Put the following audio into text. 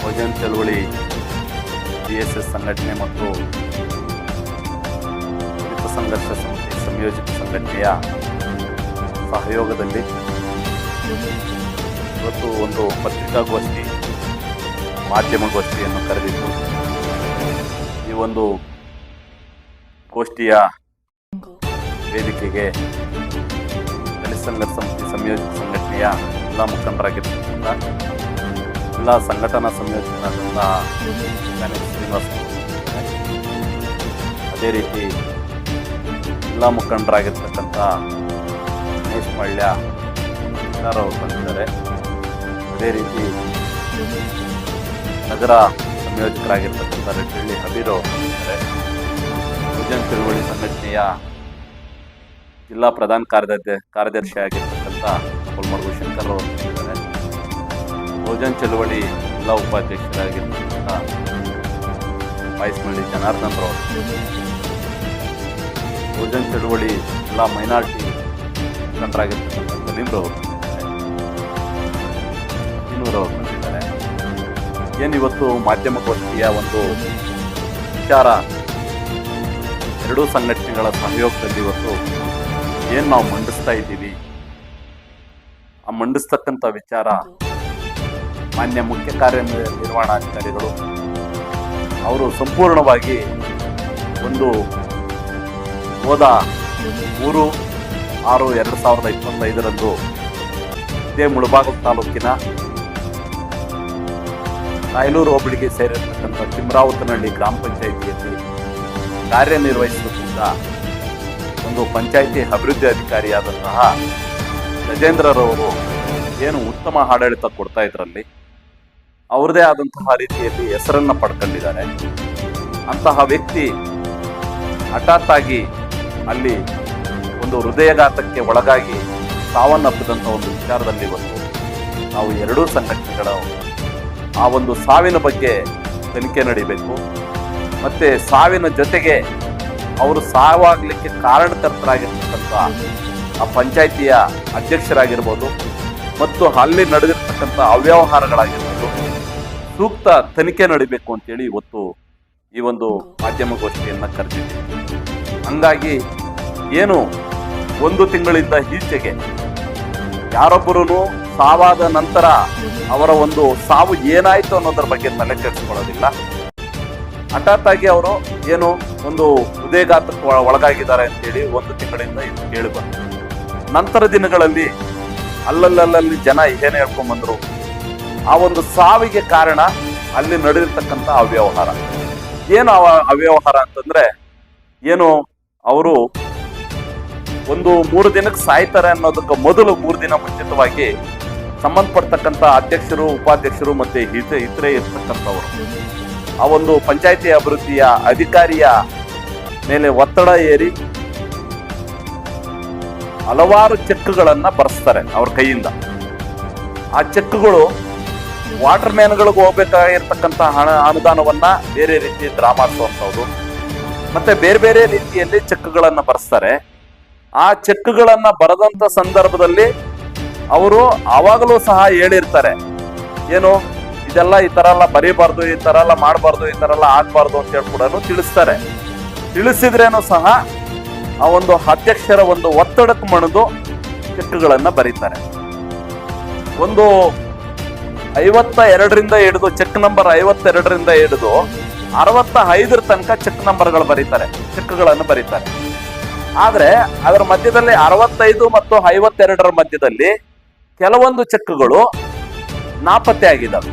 ಬಹುಜನ್ ಚಳವಳಿ BSS ಸಂಘಟನೆ ಮತ್ತು ದಲಿತ ಸಂಘರ್ಷ ಸಮಿತಿ ಸಂಯೋಜಿತ ಸಂಘಟನೆಯ ಸಹಯೋಗದಲ್ಲಿ ಇವತ್ತು ಒಂದು ಪತ್ರಿಕಾಗೋಷ್ಠಿ ಮಾಧ್ಯಮಗೋಷ್ಠಿಯನ್ನು ಕರೆದಿದ್ದು, ಈ ಒಂದು ಗೋಷ್ಠಿಯ ವೇದಿಕೆಗೆ ದಲಿತ ಸಂಘರ್ಷ ಸಮಿತಿ ಸಂಯೋಜಿತ ಸಂಘಟನೆಯ ಎಲ್ಲ ಮುಖಂಡರಾಗಿರ್ತಕ್ಕಂಥ ಎಲ್ಲ ಸಂಘಟನಾ ಸಂಯೋಜಕರಾದಂಥ ಶ್ರೀನಿವಾಸ, ಅದೇ ರೀತಿ ಎಲ್ಲ ಮುಖಂಡರಾಗಿರ್ತಕ್ಕಂಥ ಗಣೇಶ್ ಮಳ್ಯ ಅವರು ಬಂದಿದ್ದಾರೆ. ಅದೇ ರೀತಿ ನಗರ ಸಂಯೋಜಕರಾಗಿರ್ತಕ್ಕಂಥ ರೆಡ್ಡಿ ಹಬೀರ್ ಅವರು ಬಂದಿದ್ದಾರೆ. ಬಹುಜನ್ ಚಳವಳಿ ಸಂಘಟನೆಯ ಜಿಲ್ಲಾ ಪ್ರಧಾನ ಕಾರ್ಯದರ್ಶಿ ಆಗಿರ್ತಕ್ಕಂಥ ಕೊಲ್ಮರ್ಗು ಶಂಕರ್ ಅವರು ಬಂದಿದ್ದಾರೆ. ಬಹುಜನ್ ಚಳವಳಿ ಜಿಲ್ಲಾ ಉಪಾಧ್ಯಕ್ಷರಾಗಿರ್ತಕ್ಕಂಥ ಬಾಯ್ಸ್ಮಳ್ಳಿ ಜನಾರ್ದನ್ ಅವರು, ಬಹುಜನ್ ಚಳವಳಿ ಜಿಲ್ಲಾ ಮೈನಾರಿಟಿ ಮುಖಂಡರಾಗಿರ್ತಕ್ಕಂಥ ಸಲೀಮ್ರವರು ಬಂದಿದ್ದಾರೆ. ಇನ್ನೂರವರು ಬಂದಿದ್ದಾರೆ. ಏನಿವತ್ತು ಮಾಧ್ಯಮಗೋಷ್ಠಿಯ ಒಂದು ವಿಚಾರ, ಎರಡೂ ಸಂಘಟನೆಗಳ ಸಹಯೋಗದಲ್ಲಿ ಇವತ್ತು ಏನು ನಾವು ಮಂಡಿಸ್ತಾ ಇದ್ದೀವಿ, ಆ ಮಂಡಿಸ್ತಕ್ಕಂಥ ವಿಚಾರ ಮಾನ್ಯ ಮುಖ್ಯ ಕಾರ್ಯನಿರ್ವಹಣಾಧಿಕಾರಿಗಳು ಅವರು ಸಂಪೂರ್ಣವಾಗಿ ಒಂದು ಹೋದ 3/6/2025 ಇದೇ ಮುಳಬಾಗಿಲು ತಾಲೂಕಿನ ರಾಯಲೂರು ಹೋಬಳಿಗೆ ಸೇರಿರ್ತಕ್ಕಂಥ ತಿಮ್ರಾವತನಹಳ್ಳಿ ಗ್ರಾಮ ಪಂಚಾಯಿತಿಯಲ್ಲಿ ಕಾರ್ಯನಿರ್ವಹಿಸುತ್ತಿದ್ದ ಒಂದು ಪಂಚಾಯಿತಿ ಅಭಿವೃದ್ಧಿ ಅಧಿಕಾರಿಯಾದಂತಹ ಗಜೇಂದ್ರರವರು ಏನು ಉತ್ತಮ ಆಡಳಿತ ಕೊಡ್ತಾ ಇದ್ರಲ್ಲಿ ಅವ್ರದೇ ಆದಂತಹ ರೀತಿಯಲ್ಲಿ ಹೆಸರನ್ನ ಪಡ್ಕೊಂಡಿದ್ದಾರೆ. ಅಂತಹ ವ್ಯಕ್ತಿ ಹಠಾತ್ ಆಗಿ ಅಲ್ಲಿ ಒಂದು ಹೃದಯಘಾತಕ್ಕೆ ಒಳಗಾಗಿ ಸಾವನ್ನಪ್ಪಿದಂಥ ಒಂದು ವಿಚಾರದಲ್ಲಿ ಇವತ್ತು ನಾವು ಎರಡೂ ಸಂಘಟನೆಗಳ ಆ ಒಂದು ಸಾವಿನ ಬಗ್ಗೆ ತನಿಖೆ ನಡೀಬೇಕು. ಮತ್ತೆ ಸಾವಿನ ಜೊತೆಗೆ ಅವರು ಸಾವಾಗಲಿಕ್ಕೆ ಕಾರಣಕರ್ತರಾಗಿರ್ತಕ್ಕಂಥ ಆ ಪಂಚಾಯಿತಿಯ ಅಧ್ಯಕ್ಷರಾಗಿರ್ಬೋದು ಮತ್ತು ಅಲ್ಲಿ ನಡೆದಿರ್ತಕ್ಕಂಥ ಅವ್ಯವಹಾರಗಳಾಗಿರ್ಬೋದು ಸೂಕ್ತ ತನಿಖೆ ನಡೀಬೇಕು ಅಂತೇಳಿ ಇವತ್ತು ಈ ಒಂದು ಮಾಧ್ಯಮಗೋಷ್ಠಿಯನ್ನು ಕರೆದಿದ್ದೀವಿ. ಹಂಗಾಗಿ ಏನು 1 ತಿಂಗಳಿಂದ ಈಚೆಗೆ ಯಾರೊಬ್ಬರೂ ಸಾವಾದ ನಂತರ ಅವರ ಒಂದು ಸಾವು ಏನಾಯ್ತು ಅನ್ನೋದ್ರ ಬಗ್ಗೆ ತಲೆ ಕೆಡಿಸ್ಕೊಳ್ಳೋದಿಲ್ಲ. ಹಠಾತ್ ಆಗಿ ಅವರು ಏನು ಒಂದು ಹೃದಯಘಾತಕ್ಕೆ ಒಳಗಾಗಿದ್ದಾರೆ ಅಂತೇಳಿ 1 ತಿಂಗಳಿಂದ ಇದು ಕೇಳಿ ಬಂತು. ನಂತರ ದಿನಗಳಲ್ಲಿ ಅಲ್ಲಲ್ಲಿ ಜನ ಏನ್ ಹೇಳ್ಕೊಂಡ್ಬಂದ್ರು, ಆ ಒಂದು ಸಾವಿಗೆ ಕಾರಣ ಅಲ್ಲಿ ನಡೆದಿರ್ತಕ್ಕಂಥ ಅವ್ಯವಹಾರ. ಏನು ಅವ್ಯವಹಾರ ಅಂತಂದ್ರೆ ಏನು, ಅವರು ಒಂದು 3 ದಿನಕ್ಕೆ ಸಾಯ್ತಾರೆ ಅನ್ನೋದಕ್ಕೆ ಮೊದಲು 3 ದಿನ ಮುಂಚಿತವಾಗಿ ಸಂಬಂಧಪಡ್ತಕ್ಕಂಥ ಅಧ್ಯಕ್ಷರು, ಉಪಾಧ್ಯಕ್ಷರು ಮತ್ತೆ ಇತರೆ ಇರ್ತಕ್ಕಂಥವರು ಆ ಒಂದು ಪಂಚಾಯಿತಿ ಅಭಿವೃದ್ಧಿಯ ಅಧಿಕಾರಿಯ ಮೇಲೆ ಒತ್ತಡ ಏರಿ ಹಲವಾರು ಚೆಕ್ಗಳನ್ನ ಬರೆಸ್ತಾರೆ ಅವ್ರ ಕೈಯಿಂದ. ಆ ಚೆಕ್ಗಳು ವಾಟರ್ ಮ್ಯಾನ್ಗಳಿಗೆ ಹೋಗ್ಬೇಕಾಗಿರ್ತಕ್ಕಂಥ ಅನುದಾನವನ್ನ ಬೇರೆ ರೀತಿ ಡ್ರಾ ಮಾಡಿಸುವಂಥದ್ದು, ಮತ್ತೆ ಬೇರೆ ಬೇರೆ ರೀತಿಯಲ್ಲಿ ಚೆಕ್ಗಳನ್ನ ಬರೆಸ್ತಾರೆ. ಆ ಚೆಕ್ಗಳನ್ನ ಬರೆದಂತ ಸಂದರ್ಭದಲ್ಲಿ ಅವರು ಆವಾಗಲೂ ಸಹ ಹೇಳಿರ್ತಾರೆ, ಏನು ಇದೆಲ್ಲ ಈ ತರ ಎಲ್ಲ ಬರೀಬಾರ್ದು, ಈ ತರ ಎಲ್ಲ ಮಾಡಬಾರ್ದು, ಈ ತರ ಎಲ್ಲ ಆಗ್ಬಾರ್ದು ಅಂತ ಹೇಳಿ ಕೂಡ ತಿಳಿಸ್ತಾರೆ. ತಿಳಿಸಿದ್ರೇನು ಸಹ ಆ ಒಂದು ಅಧ್ಯಕ್ಷರ ಒಂದು ಒತ್ತಡಕ್ಕೆ ಮಣಿದು ಚೆಕ್ಗಳನ್ನ ಬರೀತಾರೆ. ಒಂದು 52ರಿಂದ ಹಿಡಿದು ಚೆಕ್ ನಂಬರ್ 52ರಿಂದ ಹಿಡಿದು 65 ತನಕ ಚೆಕ್ ನಂಬರ್ಗಳು ಬರೀತಾರೆ, ಚೆಕ್ಗಳನ್ನು ಬರೀತಾರೆ. ಆದ್ರೆ ಅದರ ಮಧ್ಯದಲ್ಲಿ 65 ಮತ್ತು 52ರ ಮಧ್ಯದಲ್ಲಿ ಕೆಲವೊಂದು ಚೆಕ್ಗಳು ನಾಪತ್ತೆ ಆಗಿದ್ದಾವೆ.